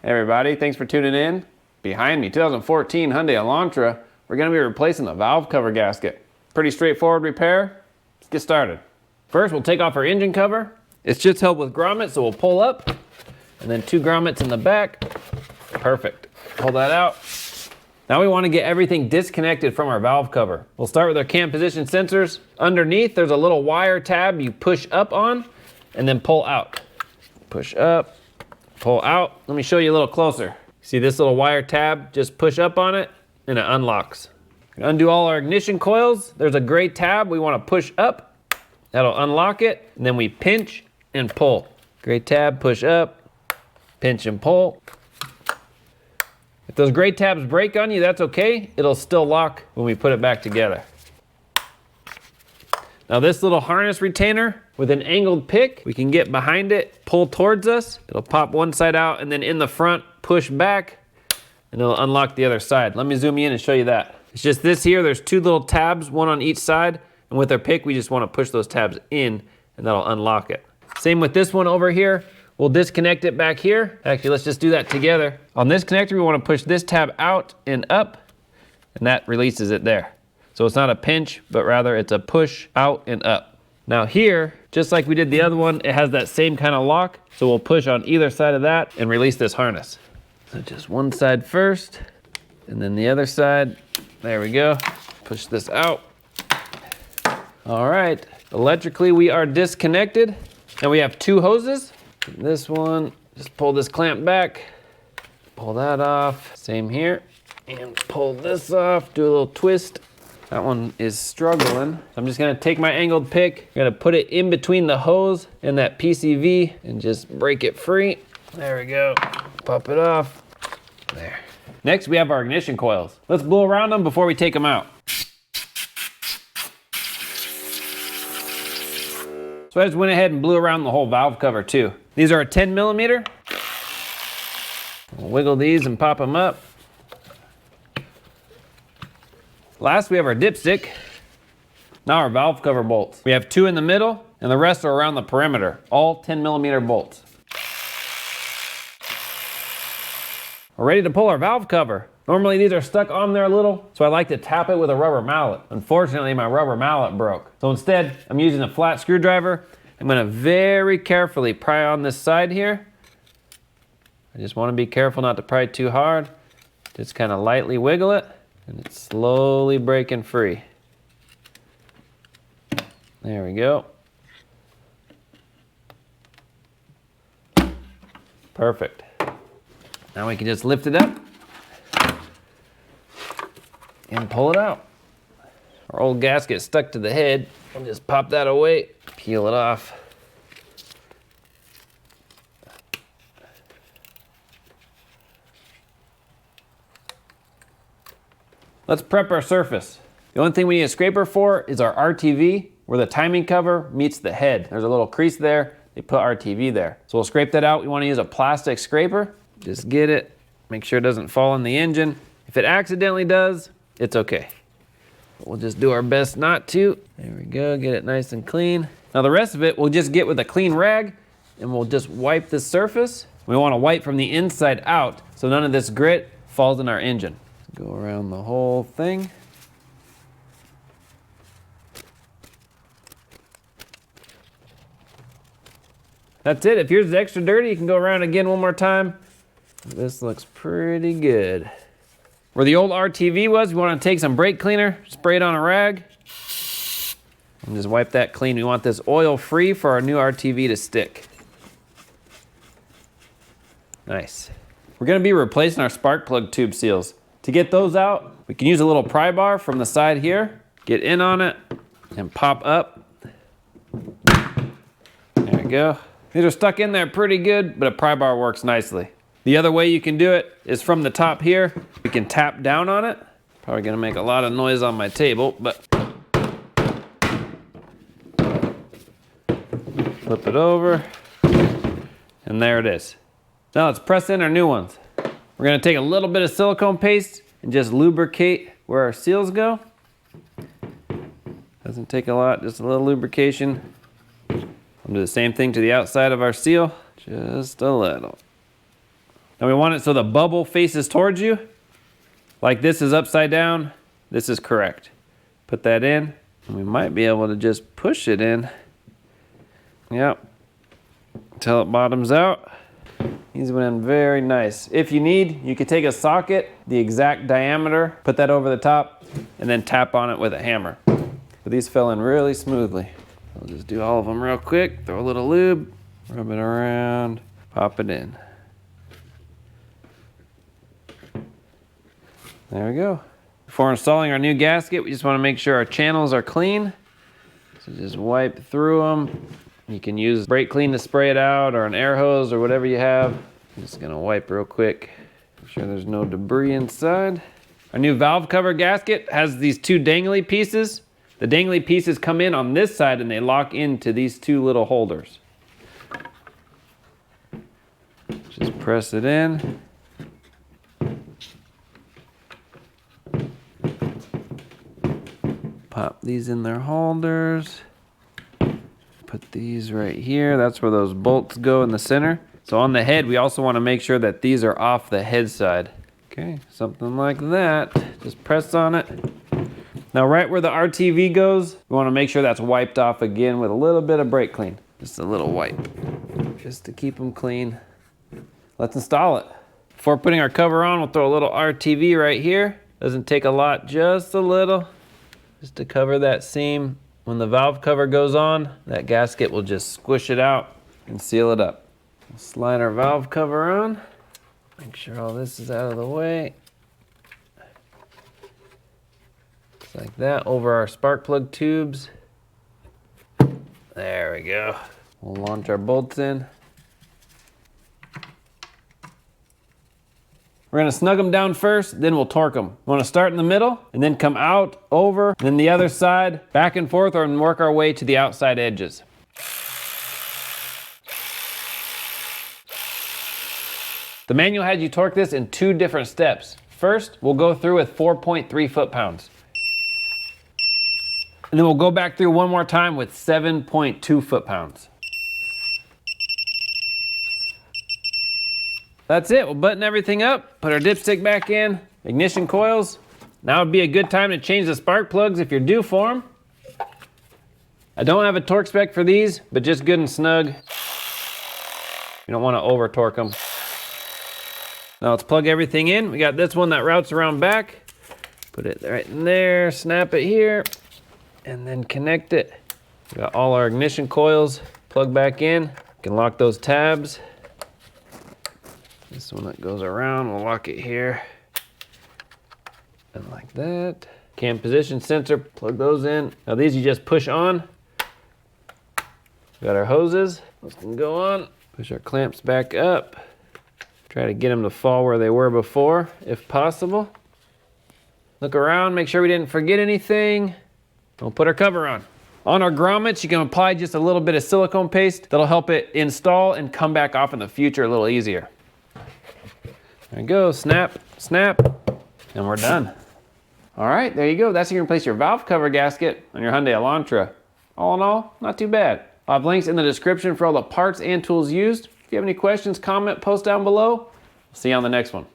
Hey everybody, thanks for tuning in. Behind me, 2014 Hyundai Elantra. We're going to be replacing the valve cover gasket. Pretty straightforward repair. Let's get started. First, we'll take off our engine cover. It's just held with grommets, so we'll pull up, and then 2 grommets in the back. Perfect. Pull that out. Now we want to get everything disconnected from our valve cover. We'll start with our cam position sensors. Underneath, there's a little wire tab you push up on, and then pull out. Push up. Pull out. Let me show you a little closer. See this little wire tab? Just push up on it and it unlocks. Undo all our ignition coils. There's a gray tab we want to push up. That'll unlock it. And then we pinch and pull. Gray tab, push up, pinch and pull. If those gray tabs break on you, that's okay. It'll still lock when we put it back together. Now this little harness retainer with an angled pick, we can get behind it, pull towards us. It'll pop one side out and then in the front, push back, and it'll unlock the other side. Let me zoom in and show you that. It's just this here, there's 2 little tabs, one on each side, and with our pick, we just want to push those tabs in and that'll unlock it. Same with this one over here. We'll disconnect it back here. Actually, let's just do that together. On this connector, we want to push this tab out and up, and that releases it there. So it's not a pinch, but rather it's a push out and up. Now here, just like we did the other one, it has that same kind of lock. So we'll push on either side of that and release this harness. So just one side first, and then the other side. There we go. Push this out. All right, electrically we are disconnected. And we have 2 hoses. This one, just pull this clamp back, pull that off. Same here, and pull this off, do a little twist. That one is struggling. I'm just gonna take my angled pick, I'm gonna put it in between the hose and that PCV and just break it free. There we go, pop it off, there. Next, we have our ignition coils. Let's blow around them before we take them out. So I just went ahead and blew around the whole valve cover too. These are a 10 millimeter. We'll wiggle these and pop them up. Last, we have our dipstick. Now our valve cover bolts. We have 2 in the middle and the rest are around the perimeter, all 10 millimeter bolts. We're ready to pull our valve cover. Normally these are stuck on there a little, so I like to tap it with a rubber mallet. Unfortunately, my rubber mallet broke. So instead, I'm using a flat screwdriver. I'm gonna very carefully pry on this side here. I just wanna be careful not to pry too hard. Just kind of lightly wiggle it, and it's slowly breaking free. There we go. Perfect. Now we can just lift it up and pull it out. Our old gasket stuck to the head. I'll just pop that away, peel it off. Let's prep our surface. The only thing we need a scraper for is our RTV, where the timing cover meets the head. There's a little crease there, they put RTV there. So we'll scrape that out. We want to use a plastic scraper. Just get it, make sure it doesn't fall in the engine. If it accidentally does, it's okay. We'll just do our best not to. There we go, get it nice and clean. Now the rest of it, we'll just get with a clean rag and we'll just wipe the surface. We want to wipe from the inside out so none of this grit falls in our engine. Go around the whole thing. That's it. If yours is extra dirty, you can go around again one more time. This looks pretty good. Where the old RTV was, we want to take some brake cleaner, spray it on a rag, and just wipe that clean. We want this oil free for our new RTV to stick. Nice. We're going to be replacing our spark plug tube seals. To get those out, we can use a little pry bar from the side here, get in on it, and pop up. There we go. These are stuck in there pretty good, but a pry bar works nicely. The other way you can do it is from the top here. We can tap down on it. Probably gonna make a lot of noise on my table, but flip it over, and there it is. Now let's press in our new ones. We're gonna take a little bit of silicone paste and just lubricate where our seals go. Doesn't take a lot, just a little lubrication. I'll do the same thing to the outside of our seal, just a little. Now we want it so the bubble faces towards you. Like this is upside down, this is correct. Put that in, and we might be able to just push it in. Yep, until it bottoms out. These went in very nice. If you need, you could take a socket, the exact diameter, put that over the top, and then tap on it with a hammer. But these fell in really smoothly. I'll just do all of them real quick, throw a little lube, rub it around, pop it in. There we go. Before installing our new gasket, we just want to make sure our channels are clean. So just wipe through them. You can use brake clean to spray it out, or an air hose, or whatever you have. I'm just gonna wipe real quick. Make sure there's no debris inside. Our new valve cover gasket has these two dangly pieces. The dangly pieces come in on this side and they lock into these two little holders. Just press it in. Pop these in their holders. Put these right here. That's where those bolts go in the center. So on the head, we also want to make sure that these are off the head side. Okay, something like that. Just press on it. Now right where the RTV goes, we want to make sure that's wiped off again with a little bit of brake clean. Just a little wipe, just to keep them clean. Let's install it. Before putting our cover on, we'll throw a little RTV right here. Doesn't take a lot, just a little, just to cover that seam. When the valve cover goes on, that gasket will just squish it out and seal it up. We'll slide our valve cover on. Make sure all this is out of the way. Just like that, over our spark plug tubes. There we go. We'll launch our bolts in. We're gonna snug them down first, then we'll torque them. We wanna start in the middle, and then come out, over, then the other side, back and forth, or work our way to the outside edges. The manual had you torque this in 2 different steps. First, we'll go through with 4.3 foot-pounds. And then we'll go back through one more time with 7.2 foot-pounds. That's it, we'll button everything up, put our dipstick back in, ignition coils. Now would be a good time to change the spark plugs if you're due for them. I don't have a torque spec for these, but just good and snug. You don't want to over torque them. Now let's plug everything in. We got this one that routes around back. Put it right in there, snap it here, and then connect it. We got all our ignition coils plugged back in. You can lock those tabs. This one that goes around, we'll lock it here. And like that. Cam position sensor, plug those in. Now these you just push on. Got our hoses, those can go on. Push our clamps back up. Try to get them to fall where they were before, if possible. Look around, make sure we didn't forget anything. We'll put our cover on. On our grommets, you can apply just a little bit of silicone paste. That'll help it install and come back off in the future a little easier. There you go, snap, snap, and we're done. All right, there you go. That's how you can replace your valve cover gasket on your Hyundai Elantra. All in all, not too bad. I'll have links in the description for all the parts and tools used. If you have any questions, comment, post down below. See you on the next one.